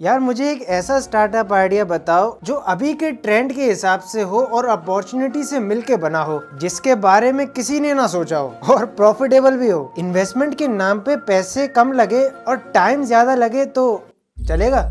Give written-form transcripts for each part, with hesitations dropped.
यार मुझे एक ऐसा स्टार्टअप आइडिया बताओ जो अभी के ट्रेंड के हिसाब से हो और अपॉर्चुनिटी से मिलके बना हो, जिसके बारे में किसी ने ना सोचा हो और प्रॉफिटेबल भी हो। इन्वेस्टमेंट के नाम पे पैसे कम लगे और टाइम ज्यादा लगे तो चलेगा।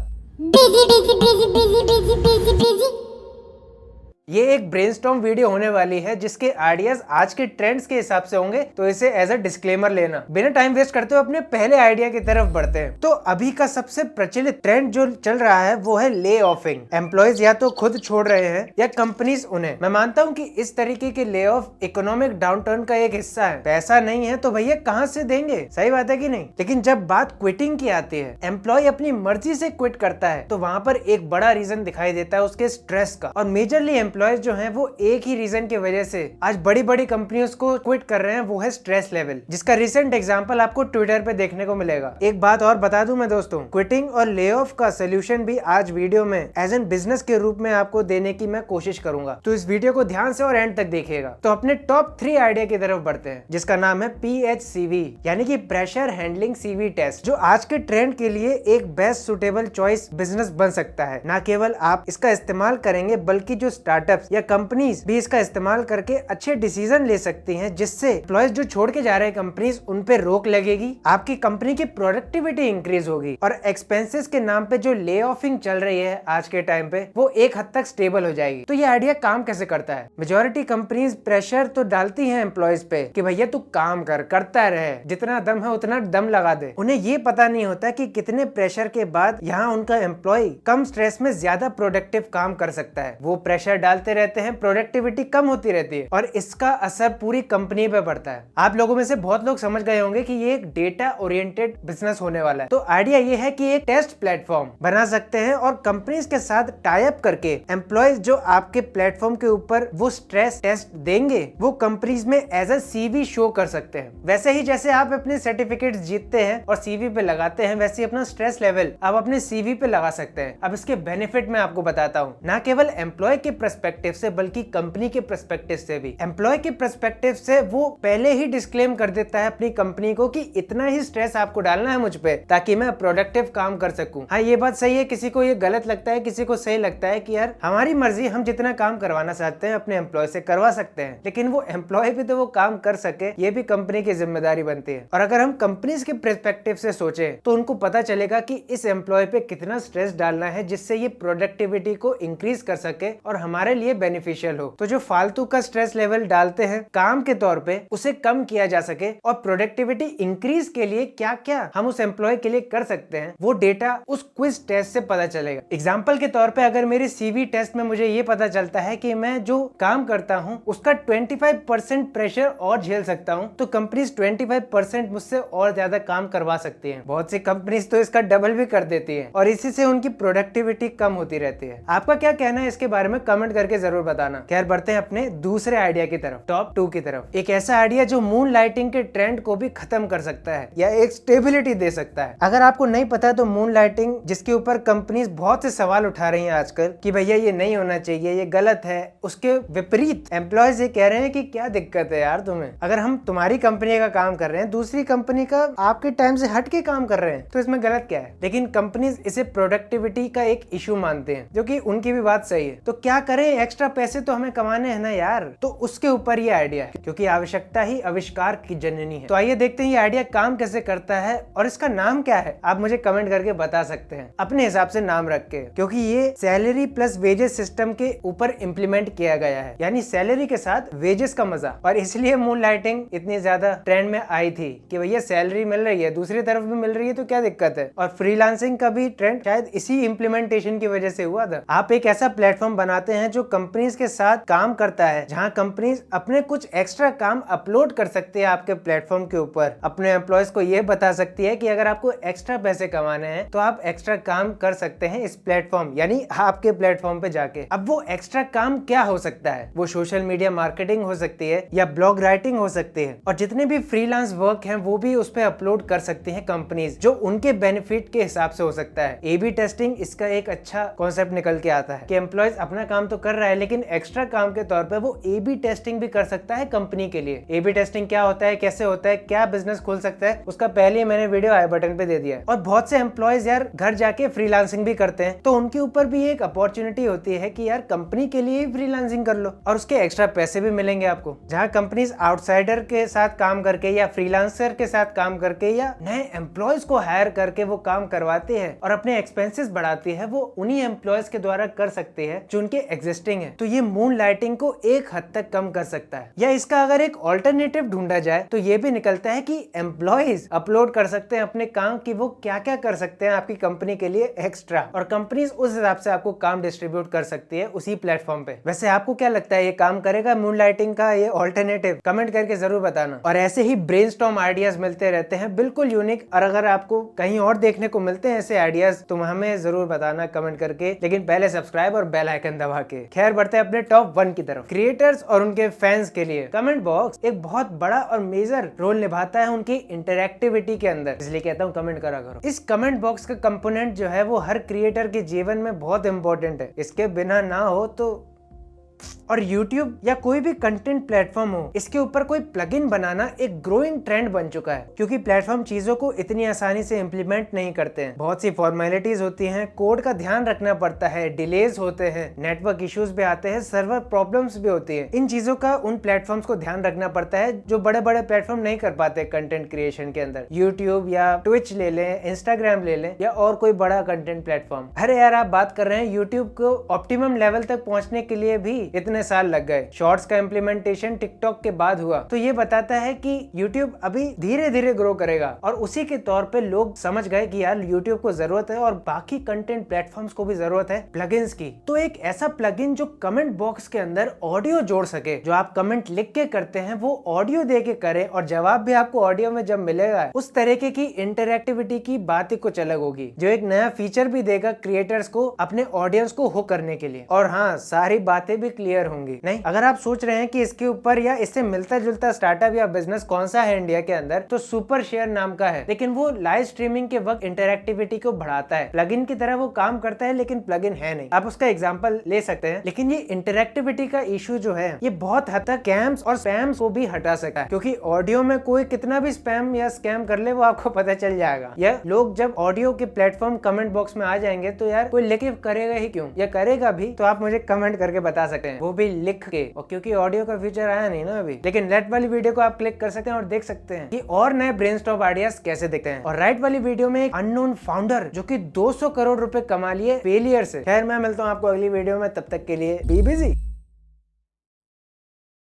ये एक ब्रेनस्टॉर्म वीडियो होने वाली है जिसके आइडियाज आज के ट्रेंड्स के हिसाब से होंगे, तो इसे एज अ डिस्क्लेमर लेना। बिना टाइम वेस्ट करते हुए अपने पहले आइडिया की तरफ बढ़ते हैं। तो अभी का सबसे प्रचलित ट्रेंड जो चल रहा है वो है ले ऑफिंग। एम्प्लॉयज या तो खुद छोड़ रहे हैं या कंपनीज उन्हें। मैं मानता हूँ कि इस तरीके के ले ऑफ इकोनॉमिक डाउनटर्न का एक हिस्सा है। पैसा नहीं है तो भैया कहाँ से देंगे, सही बात है कि नहीं। लेकिन जब बात क्विटिंग की आती है, एम्प्लॉय अपनी मर्जी से क्विट करता है, तो वहां पर एक बड़ा रीजन दिखाई देता है उसके स्ट्रेस का। और मेजरली एम्प्लॉयज जो हैं वो एक ही रीजन की वजह से आज बड़ी बड़ी कंपनियों को क्विट कर रहे हैं, वो है स्ट्रेस लेवल, जिसका रिसेंट एग्जांपल आपको ट्विटर पे देखने को मिलेगा। एक बात और बता दूं मैं दोस्तों, क्विटिंग और ले ऑफ का सोल्यूशन भी आज वीडियो में एज एन बिजनेस के रूप में आपको देने की मैं कोशिश करूंगा। तो इस वीडियो को ध्यान से और एंड तक देखिएगा। तो अपने टॉप 3 आइडिया की तरफ बढ़ते हैं, जिसका नाम है PHCV यानी कि प्रेशर हैंडलिंग CV टेस्ट, जो आज के ट्रेंड के लिए एक बेस्ट सुटेबल चॉइस बिजनेस बन सकता है। न केवल आप इसका इस्तेमाल करेंगे बल्कि जो स्टार्टअप्स या कंपनीज भी इसका इस्तेमाल करके अच्छे डिसीजन ले सकती हैं, जिससे एम्प्लॉयज जो छोड़ के जा रहे हैं कंपनीज, उन पे रोक लगेगी, आपकी कंपनी की प्रोडक्टिविटी इंक्रीज होगी और एक्सपेंसेस के नाम पे जो ले ऑफिंग चल रही है आज के टाइम पे, वो एक हद तक स्टेबल हो जाएगी। तो ये आइडिया काम कैसे करता है? मेजोरिटी कंपनीज प्रेशर तो डालती हैं एम्प्लॉयज पे कि भैया तू काम करता रहे, जितना दम है उतना दम लगा दे। उन्हें ये पता नहीं होता कि कितने प्रेशर के बाद यहाँ उनका एम्प्लॉय कम स्ट्रेस में ज्यादा प्रोडक्टिव काम कर सकता है। वो प्रेशर डालते रहते हैं, प्रोडक्टिविटी कम होती रहती है और इसका असर पूरी कंपनी पे पड़ता है। आप लोगों में से बहुत लोग समझ गए होंगे कि ये एक डेटा ओरिएंटेड बिजनेस होने वाला है। तो आइडिया ये है कि एक टेस्ट प्लेटफॉर्म बना सकते हैं और कंपनीज के साथ टाई अप करके एम्प्लॉयज जो आपके प्लेटफॉर्म के ऊपर वो स्ट्रेस टेस्ट देंगे, वो कंपनीज में एज अ CV शो कर सकते हैं। वैसे ही जैसे आप अपने सर्टिफिकेट जीतते हैं और CV पे लगाते हैं, वैसे ही अपना स्ट्रेस लेवल आप अपने CV पे लगा सकते हैं। अब इसके बेनिफिट मैं आपको बताता हूँ, न केवल एम्प्लॉय के पर्सपेक्टिव से बल्कि कंपनी के पर्सपेक्टिव से भी। एम्प्लॉय के पर्सपेक्टिव से वो पहले ही डिस्क्लेम कर देता है अपनी कंपनी को कि इतना ही स्ट्रेस आपको डालना है मुझ पे ताकि मैं प्रोडक्टिव काम कर सकूं। हाँ, ये बात सही है, किसी को ये गलत लगता है, किसी को सही लगता है कि यार हमारी मर्जी, हम जितना काम करवाना चाहते हैं अपने एम्प्लॉय से करवा सकते हैं, लेकिन वो एम्प्लॉय भी तो वो काम कर सके, ये भी कंपनी की जिम्मेदारी बनती है। और अगर हम कंपनीज के पर्सपेक्टिव से सोचे तो उनको पता चलेगा कि इस एम्प्लॉय पे कितना स्ट्रेस डालना है जिससे ये प्रोडक्टिविटी को इंक्रीज कर सके और हमारे लिए बेनिफिशियल हो। तो जो फालतू का स्ट्रेस लेवल डालते हैं काम के तौर पे, उसे कम किया जा सके और प्रोडक्टिविटी इंक्रीज के लिए क्या क्या हम उस एम्प्लॉय के लिए कर सकते हैं, वो डेटा उस क्विज टेस्ट से पता चलेगा। एग्जाम्पल के तौर पे अगर मेरे CV टेस्ट में मुझे ये पता चलता है कि मैं जो काम करता हूँ उसका 25% प्रेशर और झेल सकता हूँ, तो कंपनीज 25% मुझसे और ज्यादा काम करवा सकती है। बहुत सी कंपनीज तो इसका डबल भी कर देती है और इसी से उनकी प्रोडक्टिविटी कम होती रहती है। आपका क्या कहना है इसके बारे में कमेंट करके जरूर बताना। खैर, बढ़ते हैं अपने दूसरे आइडिया की तरफ, टॉप 2 की तरफ। एक ऐसा आइडिया जो मून लाइटिंग के ट्रेंड को भी खत्म कर सकता है या एक स्टेबिलिटी दे सकता है। अगर आपको नहीं पता तो मून लाइटिंग, जिसके ऊपर कंपनीज बहुत से सवाल उठा रही हैं आजकल कि भैया ये नहीं होना चाहिए, ये गलत है, उसके विपरीत एम्प्लॉयज ये कह रहे हैं कि क्या दिक्कत है यार तुम्हें, अगर हम तुम्हारी कंपनी का काम कर रहे हैं, दूसरी कंपनी का आपके टाइम से हट के काम कर रहे हैं, तो इसमें गलत क्या है। लेकिन कंपनीज इसे प्रोडक्टिविटी का एक इशू मानते हैं, जो कि उनकी भी बात सही है। तो क्या करें, एक्स्ट्रा पैसे तो हमें कमाने हैं ना यार। तो उसके ऊपर ये आइडिया है, क्योंकि आवश्यकता ही आविष्कार की जननी है। तो आइए देखते हैं ये आइडिया काम कैसे करता है और इसका नाम क्या है। आप मुझे कमेंट करके बता सकते हैं अपने हिसाब से नाम रख के, क्योंकि ये सैलरी प्लस वेजेस सिस्टम के ऊपर इम्प्लीमेंट किया गया है, यानी सैलरी के साथ वेजेस का मजा। और इसलिए मून लाइटिंग इतनी ज्यादा ट्रेंड में आई थी कि भैया सैलरी मिल रही है, दूसरी तरफ भी मिल रही है, तो क्या दिक्कत है। और फ्रीलांसिंग का भी ट्रेंड शायद इसी इम्प्लीमेंटेशन की वजह से हुआ था। आप एक ऐसा प्लेटफॉर्म बनाते हैं जो कंपनीज के साथ काम करता है, जहां कंपनीज अपने कुछ एक्स्ट्रा काम अपलोड कर सकती है आपके प्लेटफॉर्म के ऊपर। अपने एम्प्लॉयज को ये बता सकती है कि अगर आपको एक्स्ट्रा पैसे कमाने हैं तो आप एक्स्ट्रा काम कर सकते हैं इस प्लेटफॉर्म, यानी आपके प्लेटफॉर्म पे जाके। अब वो एक्स्ट्रा काम क्या हो सकता है? वो सोशल मीडिया मार्केटिंग हो सकती है या ब्लॉग राइटिंग हो सकती है, और जितने भी फ्रीलांस वर्क हैं वो भी उस पे अपलोड कर सकती हैं कंपनीज, जो उनके बेनिफिट के हिसाब से हो सकता है। AB टेस्टिंग इसका एक अच्छा कॉन्सेप्ट निकल के आता है कि एम्प्लॉयज अपना काम तो कर रहा है, लेकिन एक्स्ट्रा काम के तौर पे वो A/B टेस्टिंग भी कर सकता है कंपनी के लिए। A/B टेस्टिंग क्या होता है, कैसे होता है, क्या बिजनेस खोल सकता है, उसका पहले ही मैंने वीडियो आई बटन पे दे दिया है। और बहुत से एम्प्लॉयज यार घर जाके फ्रीलांसिंग भी करते हैं, तो उनके ऊपर भी एक अपॉर्चुनिटी होती है कि यार कंपनी के लिए फ्रीलांसिंग कर लो और उसके एक्स्ट्रा पैसे भी मिलेंगे आपको। जहाँ कंपनीज आउटसाइडर के साथ काम करके या फ्रीलांसर के साथ काम करके या नए एम्प्लॉयज को हायर करके वो काम करवाती है और अपने एक्सपेंसेस बढ़ाती है, वो उन्हीं एम्प्लॉयज के द्वारा कर सकती है जो उनके एग्जिस्टिंग है। तो ये मून लाइटिंग को एक हद तक कम कर सकता है। या इसका अगर एक ऑल्टरनेटिव ढूंढा जाए तो ये भी निकलता है कि एम्प्लॉयज अपलोड कर सकते हैं अपने काम की वो क्या क्या कर सकते हैं आपकी कंपनी के लिए एक्स्ट्रा, और कंपनीज उस हिसाब से आपको काम डिस्ट्रीब्यूट कर सकती है उसी प्लेटफॉर्म पे। वैसे आपको क्या लगता है, ये काम करेगा मून लाइटिंग का ये ऑल्टरनेटिव? कमेंट करके जरूर बताना। और ऐसे ही ब्रेनस्टॉर्म आइडियाज मिलते रहते हैं बिल्कुल यूनिक, और अगर आपको कहीं और देखने को मिलते हैं ऐसे आइडियाज तो हमें जरूर बताना कमेंट करके, लेकिन पहले सब्सक्राइब और बेल आइकन दबा के। खैर बढ़ते हैं अपने टॉप 1 की तरफ। क्रिएटर्स और उनके फैंस के लिए कमेंट बॉक्स एक बहुत बड़ा और मेजर रोल निभाता है उनकी इंटरैक्टिविटी के अंदर, इसलिए कहता हूँ कमेंट करा करो। इस कमेंट बॉक्स का कंपोनेंट जो है वो हर क्रिएटर के जीवन में बहुत इंपॉर्टेंट है, इसके बिना ना हो तो। और YouTube या कोई भी कंटेंट प्लेटफॉर्म हो, इसके ऊपर कोई प्लगइन बनाना एक ग्रोइंग ट्रेंड बन चुका है, क्योंकि प्लेटफॉर्म चीजों को इतनी आसानी से इम्प्लीमेंट नहीं करते हैं। बहुत सी फॉर्मेलिटीज होती हैं, कोड का ध्यान रखना पड़ता है, डिलेज होते हैं, नेटवर्क इश्यूज भी आते हैं, सर्वर प्रॉब्लम्स भी होती है। इन चीजों का उन प्लेटफॉर्म्स को ध्यान रखना पड़ता है जो बड़े बड़े प्लेटफॉर्म नहीं कर पाते कंटेंट क्रिएशन के अंदर। यूट्यूब या ट्विच ले लें, इंस्टाग्राम ले लें, या और कोई बड़ा कंटेंट प्लेटफॉर्म। अरे यार आप बात कर रहे हैं यूट्यूब को ऑप्टिमम लेवल तक पहुंचने के लिए भी इतने साल लग गए। शॉर्ट्स का इम्प्लीमेंटेशन टिकटॉक के बाद हुआ, तो ये बताता है कि YouTube अभी धीरे धीरे ग्रो करेगा। और उसी के तौर पे लोग समझ गए कि यार YouTube को जरूरत है और बाकी कंटेंट प्लेटफॉर्म्स को भी जरूरत है प्लगइन्स की। तो एक ऐसा प्लगइन जो कमेंट बॉक्स के अंदर ऑडियो जोड़ सके, जो आप कमेंट लिख के करते हैं वो ऑडियो दे के करे और जवाब भी आपको ऑडियो में जब मिलेगा, उस तरीके की इंटरैक्टिविटी की बात ही कुछ अलग होगी, जो एक नया फीचर भी देगा क्रिएटर्स को अपने ऑडियंस को हुक करने के लिए। और हाँ, सारी बातें भी क्लियर होंगी। नहीं, अगर आप सोच रहे हैं कि इसके ऊपर या इससे मिलता जुलता स्टार्टअप या बिजनेस कौन सा है इंडिया के अंदर, तो सुपर शेयर नाम का है, लेकिन वो लाइव स्ट्रीमिंग के वक्त इंटरैक्टिविटी को बढ़ाता है। प्लगइन की तरह वो काम करता है लेकिन प्लगइन है नहीं। आप उसका एग्जांपल ले सकते हैं, लेकिन ये इंटरैक्टिविटी का इशू जो है ये बहुत हद तक स्कैम्स और स्पैम्स को भी हटा सकता है, क्योंकि ऑडियो में कोई कितना भी स्पैम या स्कैम कर ले वो आपको पता चल जाएगा। या लोग जब ऑडियो के प्लेटफॉर्म कमेंट बॉक्स में आ जाएंगे तो यार कोई लेके करेगा ही क्यों, या करेगा भी तो आप मुझे कमेंट करके बता सकते हैं, वो भी लिख के। और क्योंकि ऑडियो का फीचर आया नहीं ना अभी, लेकिन लेफ्ट वाली वीडियो को आप क्लिक कर सकते हैं और देख सकते हैं कि और नए ब्रेनस्टॉर्म आइडियाज कैसे दिखते हैं। और राइट वाली वीडियो में एक अननोन फाउंडर जो कि 200 करोड़ रुपए कमा लिए फेलियर से। खैर मैं मिलता हूँ आपको अगली वीडियो में, तब तक के लिए बी बिजी।